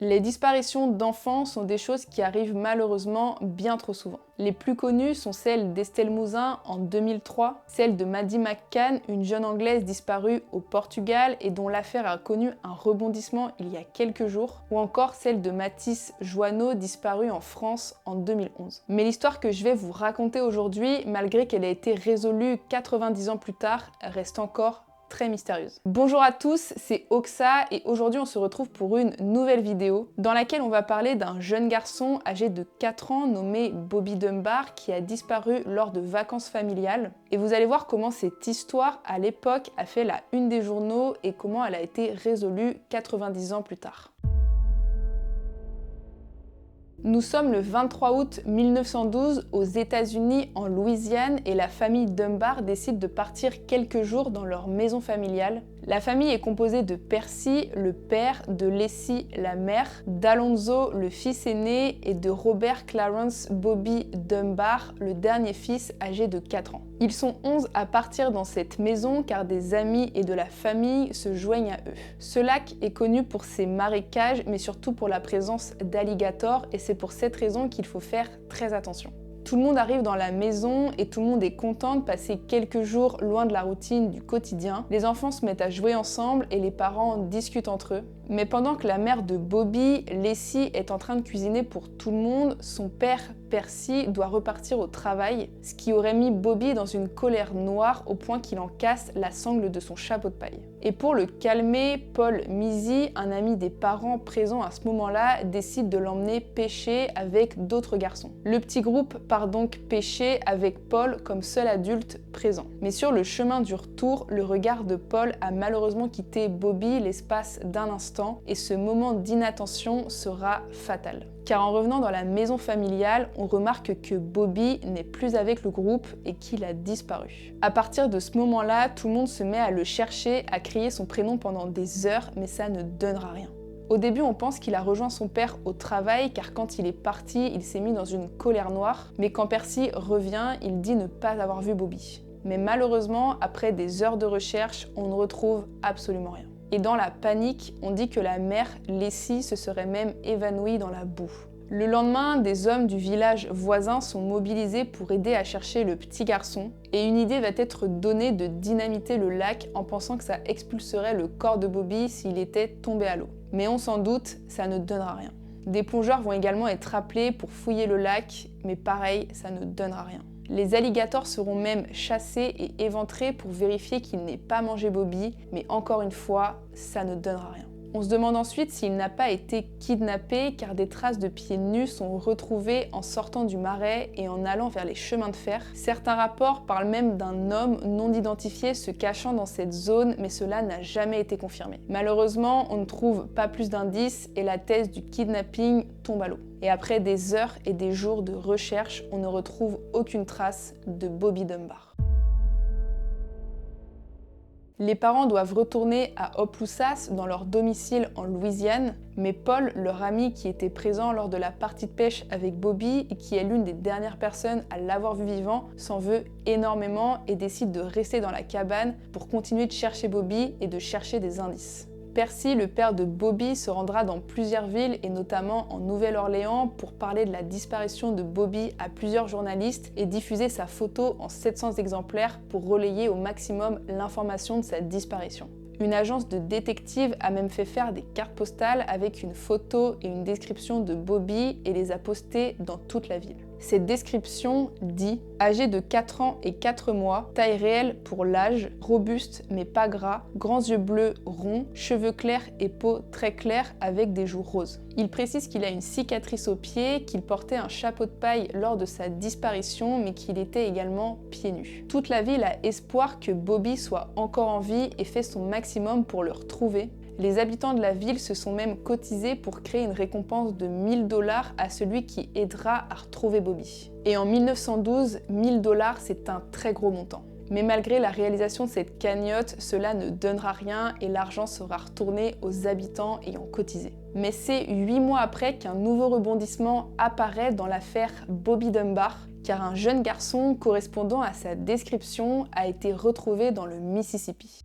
Les disparitions d'enfants sont des choses qui arrivent malheureusement bien trop souvent. Les plus connues sont celles d'Estelle Mouzin en 2003, celle de Maddie McCann, une jeune Anglaise disparue au Portugal et dont l'affaire a connu un rebondissement il y a quelques jours, ou encore celle de Mathis Joanneau disparue en France en 2011. Mais l'histoire que je vais vous raconter aujourd'hui, malgré qu'elle ait été résolue 90 ans plus tard, reste encore très mystérieuse. Bonjour à tous, c'est Oxa et aujourd'hui on se retrouve pour une nouvelle vidéo dans laquelle on va parler d'un jeune garçon âgé de 4 ans nommé Bobby Dunbar qui a disparu lors de vacances familiales. Et vous allez voir comment cette histoire à l'époque a fait la une des journaux et comment elle a été résolue 90 ans plus tard. Nous sommes le 23 août 1912 aux États-Unis en Louisiane et la famille Dunbar décide de partir quelques jours dans leur maison familiale. La famille est composée de Percy, le père, de Leslie, la mère, d'Alonzo, le fils aîné, et de Robert Clarence Bobby Dunbar, le dernier fils âgé de 4 ans. Ils sont 11 à partir dans cette maison car des amis et de la famille se joignent à eux. Ce lac est connu pour ses marécages mais surtout pour la présence d'alligators et c'est pour cette raison qu'il faut faire très attention. Tout le monde arrive dans la maison et tout le monde est content de passer quelques jours loin de la routine du quotidien. Les enfants se mettent à jouer ensemble et les parents discutent entre eux. Mais pendant que la mère de Bobby, Leslie, est en train de cuisiner pour tout le monde, son père, Percy, doit repartir au travail, ce qui aurait mis Bobby dans une colère noire au point qu'il en casse la sangle de son chapeau de paille. Et pour le calmer, Paul Mizzi, un ami des parents présents à ce moment-là, décide de l'emmener pêcher avec d'autres garçons. Le petit groupe part donc pêcher avec Paul comme seul adulte présent. Mais sur le chemin du retour, le regard de Paul a malheureusement quitté Bobby l'espace d'un instant et ce moment d'inattention sera fatal. Car en revenant dans la maison familiale, on remarque que Bobby n'est plus avec le groupe et qu'il a disparu. À partir de ce moment-là, tout le monde se met à le chercher, à crier son prénom pendant des heures, mais ça ne donnera rien. Au début, on pense qu'il a rejoint son père au travail car quand il est parti, il s'est mis dans une colère noire, mais quand Percy revient, il dit ne pas avoir vu Bobby. Mais malheureusement, après des heures de recherche, on ne retrouve absolument rien. Et dans la panique, on dit que la mère, Leslie, se serait même évanouie dans la boue. Le lendemain, des hommes du village voisin sont mobilisés pour aider à chercher le petit garçon, et une idée va être donnée de dynamiter le lac en pensant que ça expulserait le corps de Bobby s'il était tombé à l'eau. Mais on s'en doute, ça ne donnera rien. Des plongeurs vont également être appelés pour fouiller le lac, mais pareil, ça ne donnera rien. Les alligators seront même chassés et éventrés pour vérifier qu'il n'ait pas mangé Bobby, mais encore une fois, ça ne donnera rien. On se demande ensuite s'il n'a pas été kidnappé car des traces de pieds nus sont retrouvées en sortant du marais et en allant vers les chemins de fer. Certains rapports parlent même d'un homme non identifié se cachant dans cette zone, mais cela n'a jamais été confirmé. Malheureusement, on ne trouve pas plus d'indices et la thèse du kidnapping tombe à l'eau. Et après des heures et des jours de recherche, on ne retrouve aucune trace de Bobby Dunbar. Les parents doivent retourner à Opelousas dans leur domicile en Louisiane, mais Paul, leur ami qui était présent lors de la partie de pêche avec Bobby et qui est l'une des dernières personnes à l'avoir vu vivant, s'en veut énormément et décide de rester dans la cabane pour continuer de chercher Bobby et de chercher des indices. Percy, le père de Bobby, se rendra dans plusieurs villes et notamment en Nouvelle-Orléans pour parler de la disparition de Bobby à plusieurs journalistes et diffuser sa photo en 700 exemplaires pour relayer au maximum l'information de sa disparition. Une agence de détectives a même fait faire des cartes postales avec une photo et une description de Bobby et les a postées dans toute la ville. Cette description dit « Âgé de 4 ans et 4 mois, taille réelle pour l'âge, robuste mais pas gras, grands yeux bleus ronds, cheveux clairs et peau très claire avec des joues roses. » Il précise qu'il a une cicatrice au pied, qu'il portait un chapeau de paille lors de sa disparition mais qu'il était également pieds nus. Toute la ville a espoir que Bobby soit encore en vie et fait son maximum pour le retrouver. Les habitants de la ville se sont même cotisés pour créer une récompense de 1 000 $ à celui qui aidera à retrouver Bobby. Et en 1912, 1 000 $, c'est un très gros montant. Mais malgré la réalisation de cette cagnotte, cela ne donnera rien et l'argent sera retourné aux habitants ayant cotisé. Mais c'est 8 mois après qu'un nouveau rebondissement apparaît dans l'affaire Bobby Dunbar, car un jeune garçon correspondant à sa description a été retrouvé dans le Mississippi.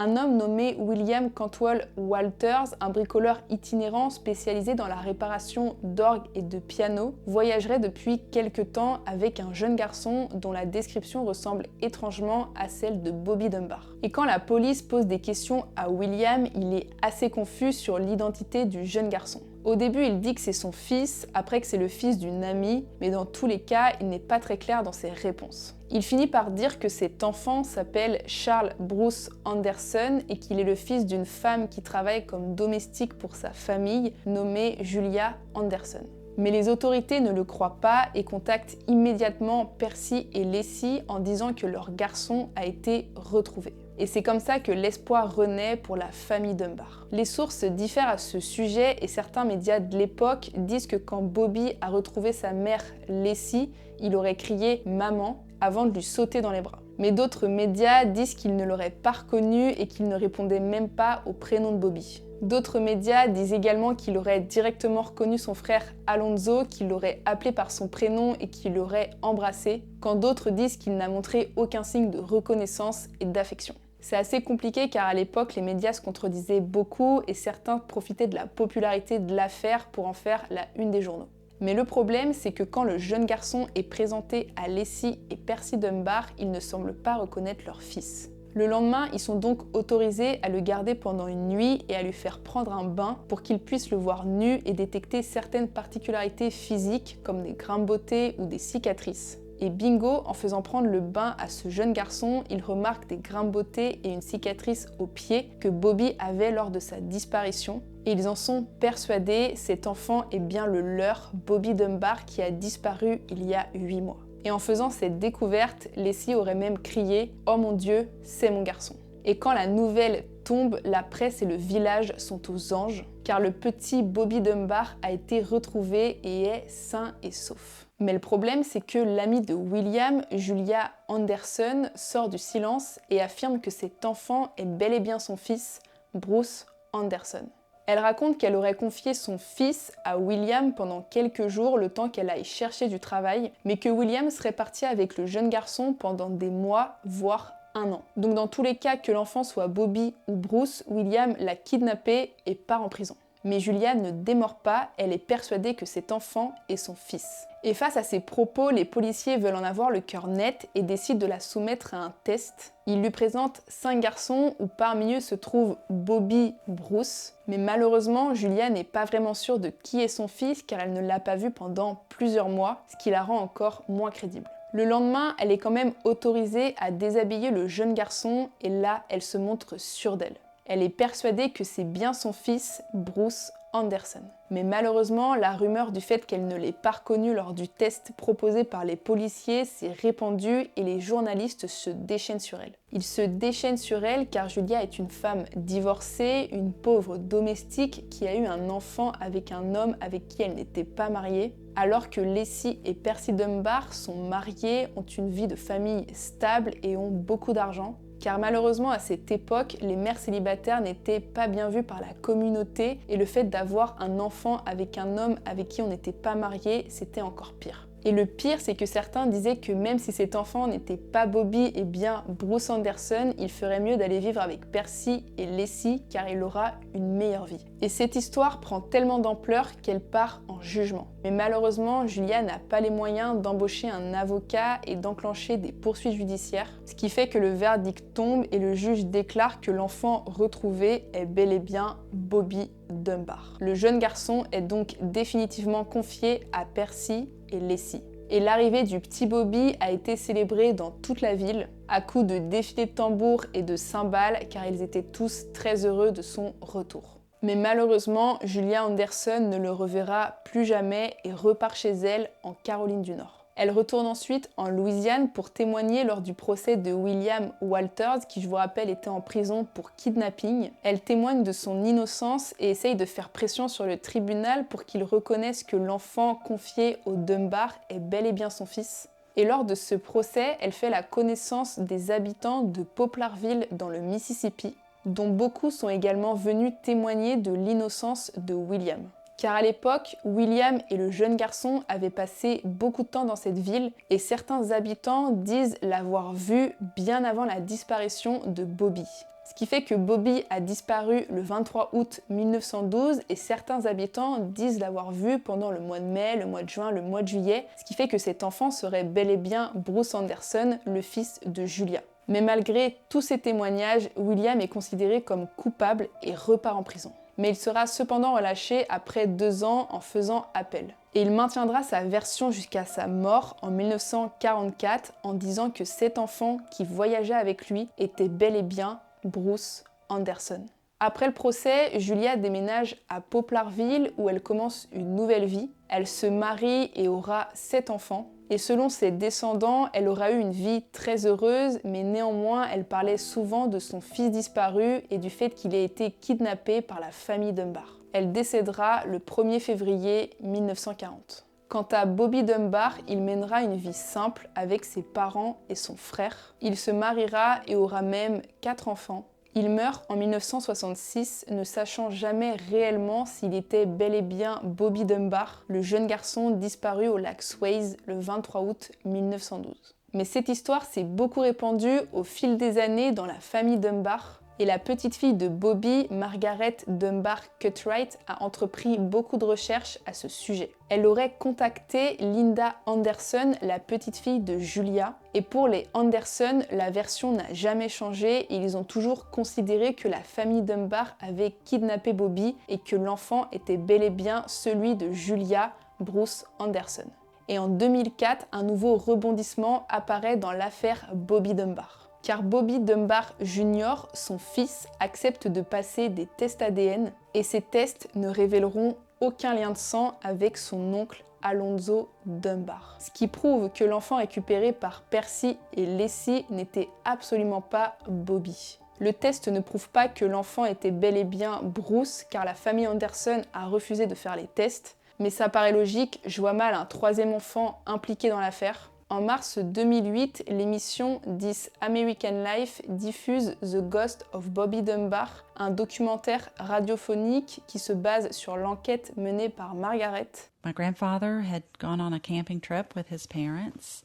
Un homme nommé William Cantwell Walters, un bricoleur itinérant spécialisé dans la réparation d'orgues et de pianos, voyagerait depuis quelque temps avec un jeune garçon dont la description ressemble étrangement à celle de Bobby Dunbar. Et quand la police pose des questions à William, il est assez confus sur l'identité du jeune garçon. Au début, il dit que c'est son fils, après que c'est le fils d'une amie, mais dans tous les cas, il n'est pas très clair dans ses réponses. Il finit par dire que cet enfant s'appelle Charles Bruce Anderson et qu'il est le fils d'une femme qui travaille comme domestique pour sa famille, nommée Julia Anderson. Mais les autorités ne le croient pas et contactent immédiatement Percy et Leslie en disant que leur garçon a été retrouvé. Et c'est comme ça que l'espoir renaît pour la famille Dunbar. Les sources diffèrent à ce sujet et certains médias de l'époque disent que quand Bobby a retrouvé sa mère Leslie, il aurait crié « Maman » avant de lui sauter dans les bras. Mais d'autres médias disent qu'il ne l'aurait pas reconnu et qu'il ne répondait même pas au prénom de Bobby. D'autres médias disent également qu'il aurait directement reconnu son frère Alonzo, qu'il l'aurait appelé par son prénom et qu'il l'aurait embrassé, quand d'autres disent qu'il n'a montré aucun signe de reconnaissance et d'affection. C'est assez compliqué car à l'époque, les médias se contredisaient beaucoup et certains profitaient de la popularité de l'affaire pour en faire la une des journaux. Mais le problème, c'est que quand le jeune garçon est présenté à Leslie et Percy Dunbar, ils ne semblent pas reconnaître leur fils. Le lendemain, ils sont donc autorisés à le garder pendant une nuit et à lui faire prendre un bain pour qu'ils puissent le voir nu et détecter certaines particularités physiques comme des grains de beauté ou des cicatrices. Et bingo, en faisant prendre le bain à ce jeune garçon, il remarque des grains de beauté et une cicatrice au pied que Bobby avait lors de sa disparition. Et ils en sont persuadés, cet enfant est bien le leur, Bobby Dunbar, qui a disparu il y a 8 mois. Et en faisant cette découverte, Leslie aurait même crié « Oh mon Dieu, c'est mon garçon !» Et quand la nouvelle tombe, la presse et le village sont aux anges, car le petit Bobby Dunbar a été retrouvé et est sain et sauf. Mais le problème, c'est que l'amie de William, Julia Anderson, sort du silence et affirme que cet enfant est bel et bien son fils, Bruce Anderson. Elle raconte qu'elle aurait confié son fils à William pendant quelques jours, le temps qu'elle aille chercher du travail, mais que William serait parti avec le jeune garçon pendant des mois, voire un an. Donc dans tous les cas, que l'enfant soit Bobby ou Bruce, William l'a kidnappé et part en prison. Mais Julia ne démord pas, elle est persuadée que cet enfant est son fils. Et face à ces propos, les policiers veulent en avoir le cœur net et décident de la soumettre à un test. Ils lui présentent 5 garçons où parmi eux se trouvent Bobby ou Bruce. Mais malheureusement, Julia n'est pas vraiment sûre de qui est son fils car elle ne l'a pas vu pendant plusieurs mois, ce qui la rend encore moins crédible. Le lendemain, elle est quand même autorisée à déshabiller le jeune garçon et là, elle se montre sûre d'elle. Elle est persuadée que c'est bien son fils, Bruce Anderson. Mais malheureusement, la rumeur du fait qu'elle ne l'ait pas reconnu lors du test proposé par les policiers s'est répandue et les journalistes se déchaînent sur elle. Ils se déchaînent sur elle car Julia est une femme divorcée, une pauvre domestique qui a eu un enfant avec un homme avec qui elle n'était pas mariée, alors que Leslie et Percy Dunbar sont mariés, ont une vie de famille stable et ont beaucoup d'argent. Car malheureusement à cette époque, les mères célibataires n'étaient pas bien vues par la communauté et le fait d'avoir un enfant avec un homme avec qui on n'était pas marié, c'était encore pire. Et le pire, c'est que certains disaient que même si cet enfant n'était pas Bobby et bien Bruce Anderson, il ferait mieux d'aller vivre avec Percy et Leslie car il aura une meilleure vie. Et cette histoire prend tellement d'ampleur qu'elle part en jugement. Mais malheureusement, Julia n'a pas les moyens d'embaucher un avocat et d'enclencher des poursuites judiciaires, ce qui fait que le verdict tombe et le juge déclare que l'enfant retrouvé est bel et bien Bobby Dunbar. Le jeune garçon est donc définitivement confié à Percy et Leslie. Et l'arrivée du petit Bobby a été célébrée dans toute la ville, à coups de défilés de tambours et de cymbales, car ils étaient tous très heureux de son retour. Mais malheureusement, Julia Anderson ne le reverra plus jamais et repart chez elle en Caroline du Nord. Elle retourne ensuite en Louisiane pour témoigner lors du procès de William Walters, qui je vous rappelle était en prison pour kidnapping. Elle témoigne de son innocence et essaye de faire pression sur le tribunal pour qu'il reconnaisse que l'enfant confié au Dunbar est bel et bien son fils. Et lors de ce procès, elle fait la connaissance des habitants de Poplarville dans le Mississippi, dont beaucoup sont également venus témoigner de l'innocence de William. Car à l'époque, William et le jeune garçon avaient passé beaucoup de temps dans cette ville et certains habitants disent l'avoir vu bien avant la disparition de Bobby. Ce qui fait que Bobby a disparu le 23 août 1912 et certains habitants disent l'avoir vu pendant le mois de mai, le mois de juin, le mois de juillet, ce qui fait que cet enfant serait bel et bien Bruce Anderson, le fils de Julia. Mais malgré tous ces témoignages, William est considéré comme coupable et repart en prison. Mais il sera cependant relâché après 2 ans en faisant appel. Et il maintiendra sa version jusqu'à sa mort en 1944 en disant que cet enfant qui voyageait avec lui était bel et bien Bruce Anderson. Après le procès, Julia déménage à Poplarville où elle commence une nouvelle vie. Elle se marie et aura 7 enfants. Et selon ses descendants, elle aura eu une vie très heureuse, mais néanmoins, elle parlait souvent de son fils disparu et du fait qu'il ait été kidnappé par la famille Dunbar. Elle décédera le 1er février 1940. Quant à Bobby Dunbar, il mènera une vie simple avec ses parents et son frère. Il se mariera et aura même 4 enfants. Il meurt en 1966, ne sachant jamais réellement s'il était bel et bien Bobby Dunbar, le jeune garçon disparu au lac Swayze le 23 août 1912. Mais cette histoire s'est beaucoup répandue au fil des années dans la famille Dunbar, et la petite fille de Bobby, Margaret Dunbar Cutright, a entrepris beaucoup de recherches à ce sujet. Elle aurait contacté Linda Anderson, la petite fille de Julia, et pour les Anderson, la version n'a jamais changé et ils ont toujours considéré que la famille Dunbar avait kidnappé Bobby et que l'enfant était bel et bien celui de Julia, Bruce Anderson. Et en 2004, un nouveau rebondissement apparaît dans l'affaire Bobby Dunbar. Car Bobby Dunbar Jr., son fils, accepte de passer des tests ADN et ces tests ne révéleront aucun lien de sang avec son oncle Alonzo Dunbar. Ce qui prouve que l'enfant récupéré par Percy et Leslie n'était absolument pas Bobby. Le test ne prouve pas que l'enfant était bel et bien Bruce car la famille Anderson a refusé de faire les tests, mais ça paraît logique, je vois mal un 3e enfant impliqué dans l'affaire. En mars 2008, l'émission This American Life diffuse The Ghost of Bobby Dunbar, un documentaire radiophonique qui se base sur l'enquête menée par Margaret. My grandfather had gone on a camping trip with his parents.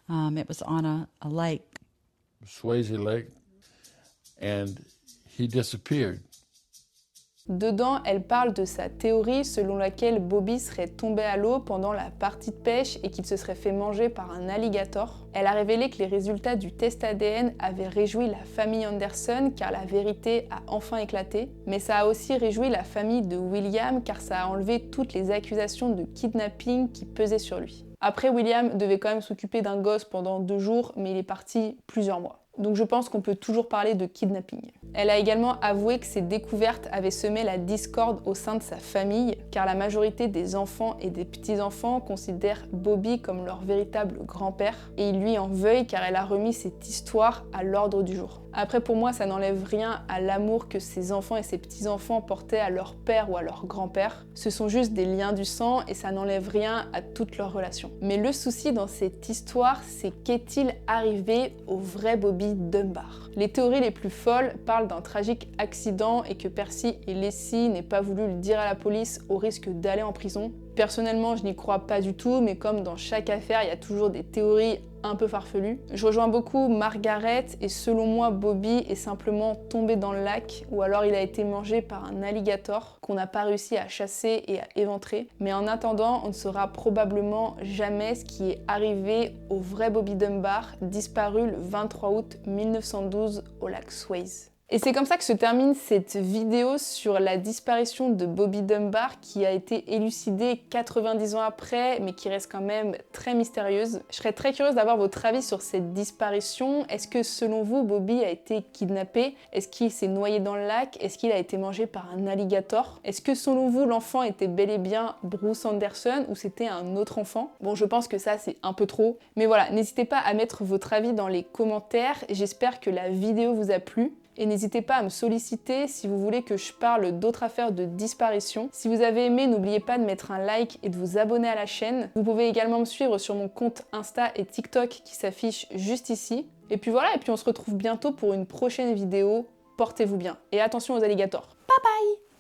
It was on a lake. Swayze Lake, and he disappeared. Dedans, elle parle de sa théorie selon laquelle Bobby serait tombé à l'eau pendant la partie de pêche et qu'il se serait fait manger par un alligator. Elle a révélé que les résultats du test ADN avaient réjoui la famille Anderson car la vérité a enfin éclaté, mais ça a aussi réjoui la famille de William car ça a enlevé toutes les accusations de kidnapping qui pesaient sur lui. Après, William devait quand même s'occuper d'un gosse pendant 2 jours, mais il est parti plusieurs mois. Donc je pense qu'on peut toujours parler de kidnapping. Elle a également avoué que ces découvertes avaient semé la discorde au sein de sa famille, car la majorité des enfants et des petits-enfants considèrent Bobby comme leur véritable grand-père, et ils lui en veuillent car elle a remis cette histoire à l'ordre du jour. Après, pour moi, ça n'enlève rien à l'amour que ces enfants et ces petits-enfants portaient à leur père ou à leur grand-père. Ce sont juste des liens du sang et ça n'enlève rien à toute leur relation. Mais le souci dans cette histoire, c'est qu'est-il arrivé au vrai Bobby Dunbar? Les théories les plus folles parlent d'un tragique accident et que Percy et Leslie n'aient pas voulu le dire à la police au risque d'aller en prison. Personnellement, je n'y crois pas du tout, mais comme dans chaque affaire, il y a toujours des théories un peu farfelues. Je rejoins beaucoup Margaret et selon moi, Bobby est simplement tombé dans le lac ou alors il a été mangé par un alligator qu'on n'a pas réussi à chasser et à éventrer. Mais en attendant, on ne saura probablement jamais ce qui est arrivé au vrai Bobby Dunbar, disparu le 23 août 1912 au lac Swayze. Et c'est comme ça que se termine cette vidéo sur la disparition de Bobby Dunbar qui a été élucidée 90 ans après, mais qui reste quand même très mystérieuse. Je serais très curieuse d'avoir votre avis sur cette disparition. Est-ce que selon vous, Bobby a été kidnappé? Est-ce qu'il s'est noyé dans le lac? Est-ce qu'il a été mangé par un alligator? Est-ce que selon vous, l'enfant était bel et bien Bruce Anderson ou c'était un autre enfant? Bon, je pense que ça, c'est un peu trop. Mais voilà, n'hésitez pas à mettre votre avis dans les commentaires. J'espère que la vidéo vous a plu. Et n'hésitez pas à me solliciter si vous voulez que je parle d'autres affaires de disparition. Si vous avez aimé, n'oubliez pas de mettre un like et de vous abonner à la chaîne. Vous pouvez également me suivre sur mon compte Insta et TikTok qui s'affiche juste ici. Et puis voilà, et puis on se retrouve bientôt pour une prochaine vidéo. Portez-vous bien et attention aux alligators. Bye bye!